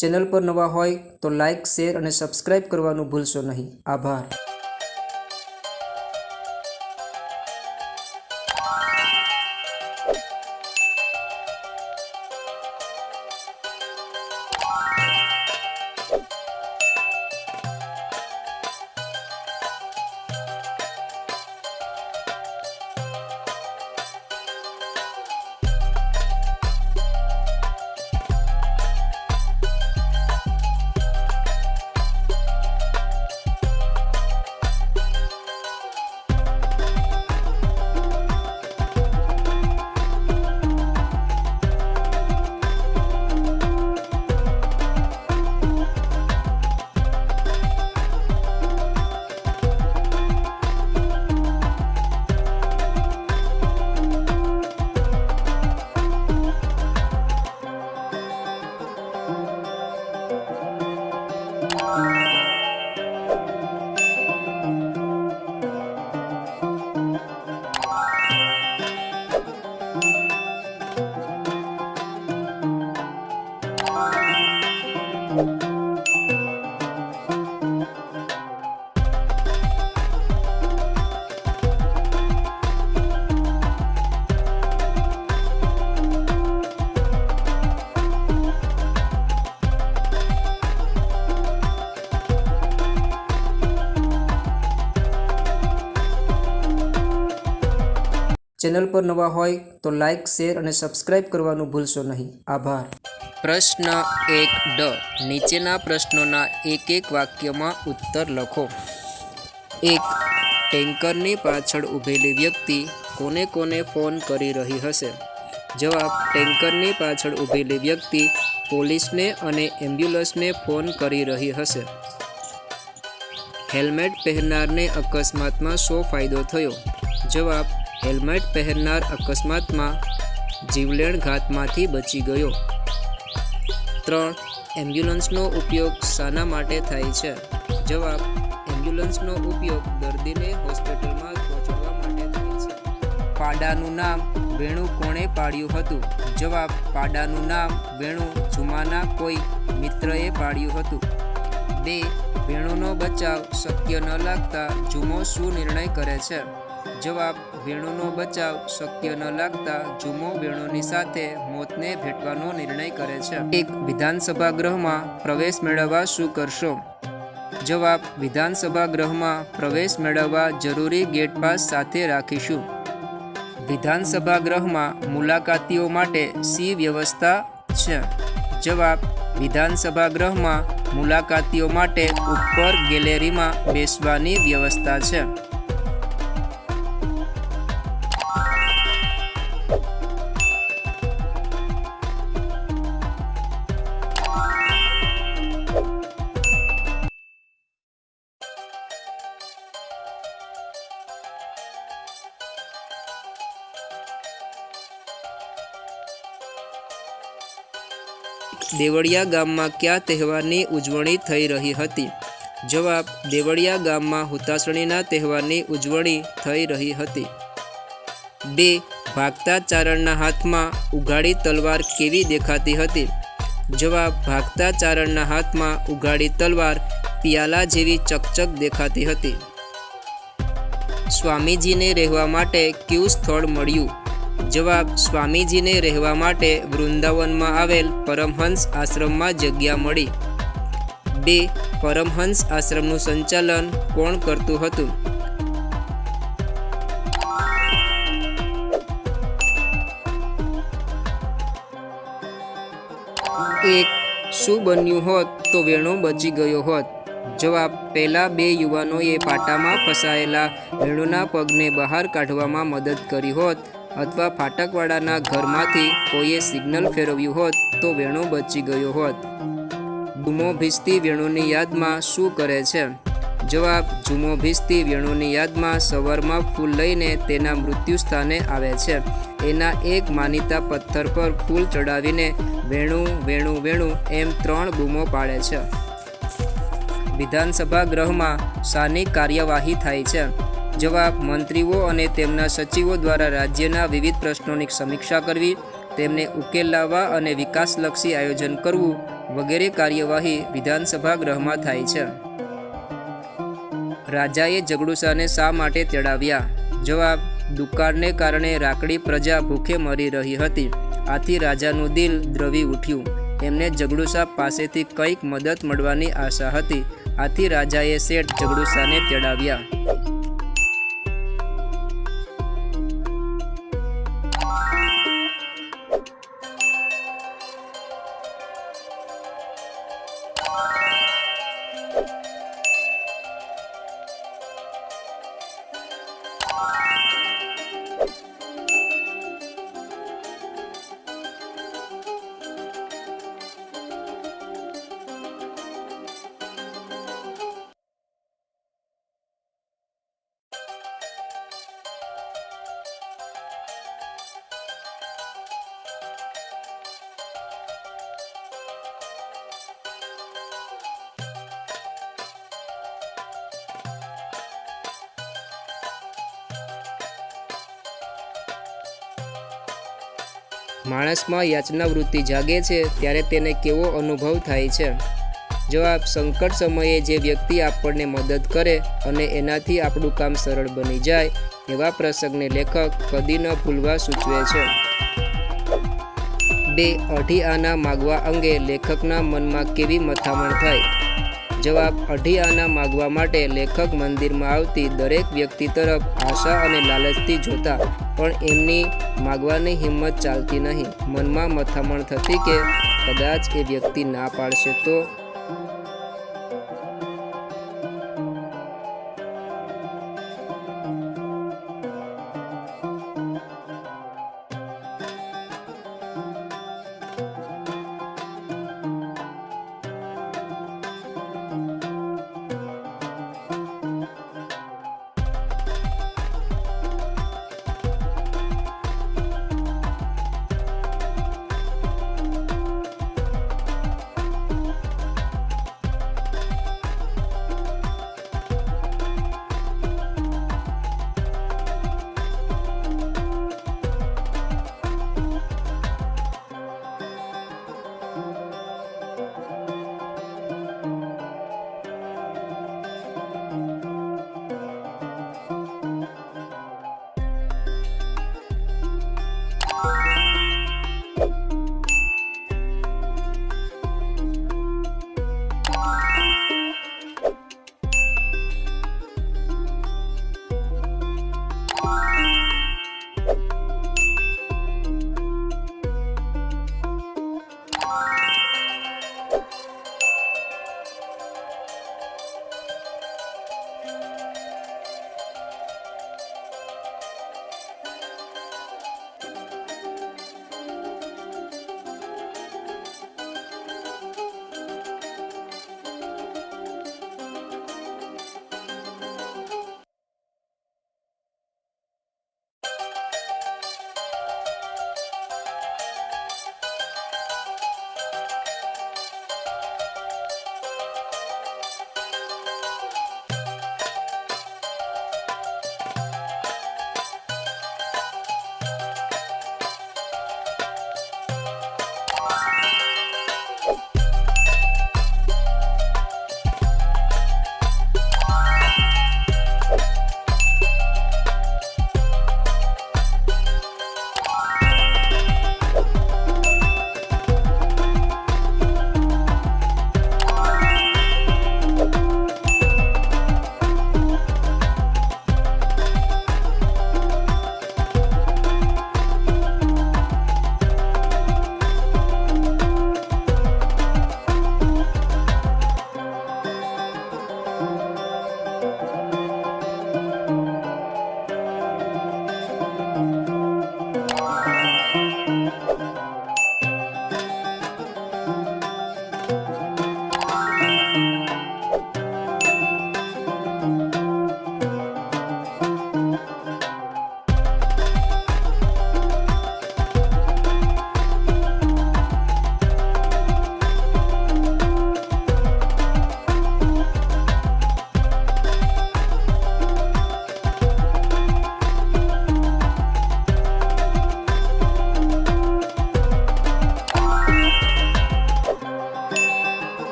Channel પર નવા હોય તો લાઇક, શેર અને સબસ્ક્રાઇબ કરવાનું ભૂલશો નહીં. આભાર. ચેનલ પર નવા હોય તો લાઇક, શેર અને સબસ્ક્રાઇબ કરવાનું ભૂલશો નહીં. આભાર. પ્રશ્ન 1ડ. નીચેના પ્રશ્નોના એક એક વાક્યમાં ઉત્તર લખો. 1. ટેન્કરની પાછળ ઊભેલી વ્યક્તિ કોને કોને ફોન કરી રહી હશે? જવાબ. ટેન્કરની પાછળ ઊભેલી વ્યક્તિ પોલીસને અને એમ્બ્યુલન્સને ફોન કરી રહી હશે. હેલ્મેટ પહેરનારને અકસ્માતમાં શો ફાયદો થયો? જવાબ. હેલ્મેટ પહેરનાર અકસ્માતમાં જીવલેણ ઘાતમાંથી બચી ગયો. 3. એમ્બ્યુલન્સનો ઉપયોગ શાના માટે થાય છે? જવાબ. એમ્બ્યુલન્સનો ઉપયોગ દર્દીને હોસ્પિટલમાં પહોંચાડવા માટે થાય છે. પાડાનું નામ વેણુ કોણે પાડ્યું હતું? જવાબ. પાડાનું નામ વેણુ ઝુમાના કોઈ મિત્રએ પાડ્યું હતું. 2. વેણુનો બચાવ શક્ય ન લાગતા ઝુમો શું નિર્ણય કરે છે? જવાબ. વેણુનો બચાવ શક્ય ન લાગતા ઝુમો વેણુની સાથે મોતને ભેટવાનો નિર્ણય કરે છે. 1. વિધાનસભા ગૃહમાં પ્રવેશ મેળવવા શું કરશો? જવાબ. વિધાનસભા ગૃહમાં પ્રવેશ મેળવવા જરૂરી ગેટ પાસ સાથે રાખીશું. વિધાનસભા ગૃહમાં મુલાકાતીઓ માટે શી વ્યવસ્થા છે? જવાબ. વિધાનસભા ગૃહમાં મુલાકાતીઓ માટે ઉપર ગેલેરીમાં બેસવાની વ્યવસ્થા છે. દેવળિયા ગામમાં કયા તહેવારની ઉજવણી થઈ રહી હતી? જવાબ. દેવળિયા ગામમાં હુતાસણીના તહેવારની ઉજવણી થઈ રહી હતી. 2. ભાગતા ચારણના હાથમાં ઉઘાડી તલવાર કેવી દેખાતી હતી? જવાબ. ભાગતા ચારણના હાથમાં ઉઘાડી તલવાર પિયાલા જેવી ચકચક દેખાતી હતી. સ્વામીજીને રહેવા માટે કયું સ્થળ મળ્યું? જવાબ. સ્વામીજીને રહેવા માટે વૃંદાવનમાં આવેલ પરમહંસ આશ્રમમાં જગ્યા મળી. 2. પરમહંસ આશ્રમનું સંચાલન કોણ કરતું હતું? એક. શું બન્યું હોત તો વેણુ બચી ગયો હોત? જવાબ. પહેલા 2 યુવાનોએ પાટામાં ફસાયેલા વેણુના પગને બહાર કાઢવામાં મદદ કરી હોત અથવા ફાટકવાળાના ઘરમાંથી કોઈએ સિગ્નલ ફેરવ્યું હોત તો વેણુ બચી ગયો હોત. ઝુમો ભીસતી વેણુની યાદમાં શું કરે છે? જવાબ. ઝુમો ભીસતી વેણુની યાદમાં સવારમાં ફૂલ લઈને તેના મૃત્યુ સ્થાને આવે છે. એના એક માનીતા પથ્થર પર ફૂલ ચડાવીને વેણુ વેણુ વેણુ એમ 3 બૂમો પાડે છે. વિધાનસભા ગૃહમાં શાની કાર્યવાહી થાય છે? જવાબ. મંત્રીઓ અને તેમના સચિવો દ્વારા રાજ્યના વિવિધ પ્રશ્નોની સમીક્ષા કરવી, તેમને ઉકેલ લાવવા અને વિકાસલક્ષી આયોજન કરવું વગેરે કાર્યવાહી વિધાનસભા ગૃહમાં થાય છે. રાજાએ જગડુશાને શા માટે તેડાવ્યા? જવાબ: દુકાળને કારણે રાકડી પ્રજા ભૂખે મરી રહી હતી. આથી રાજાનું દિલ દ્રવી ઉઠ્યું. એમને જગડુશા પાસેથી કંઈક મદદ મળવાની આશા હતી. આથી રાજાએ શેઠ જગડુશાને તેડાવ્યા. માણસમાં યાચના વૃત્તિ જાગે છે ત્યારે તેને કેવો અનુભવ થાય છે? જવાબ: સંકટ સમયે જે વ્યક્તિ આપણને મદદ કરે અને એનાથી આપણું કામ સરળ બની જાય એવા પ્રસંગને લેખક કદી ન ભૂલવા સૂચવે છે. 2. અઢી આના માગવા અંગે લેખકના મનમાં કેવી મથામણ થઈ? જવાબ: અઢી આના માગવા માટે લેખક મંદિરમાં આવતી દરેક વ્યક્તિ તરફ આશા અને લાલચથી જોતા, પણ એમની માગવાની હિંમત ચાલતી નહીં. મનમાં મથામણ થતી કે કદાચ એ વ્યક્તિ ના પાડશે તો?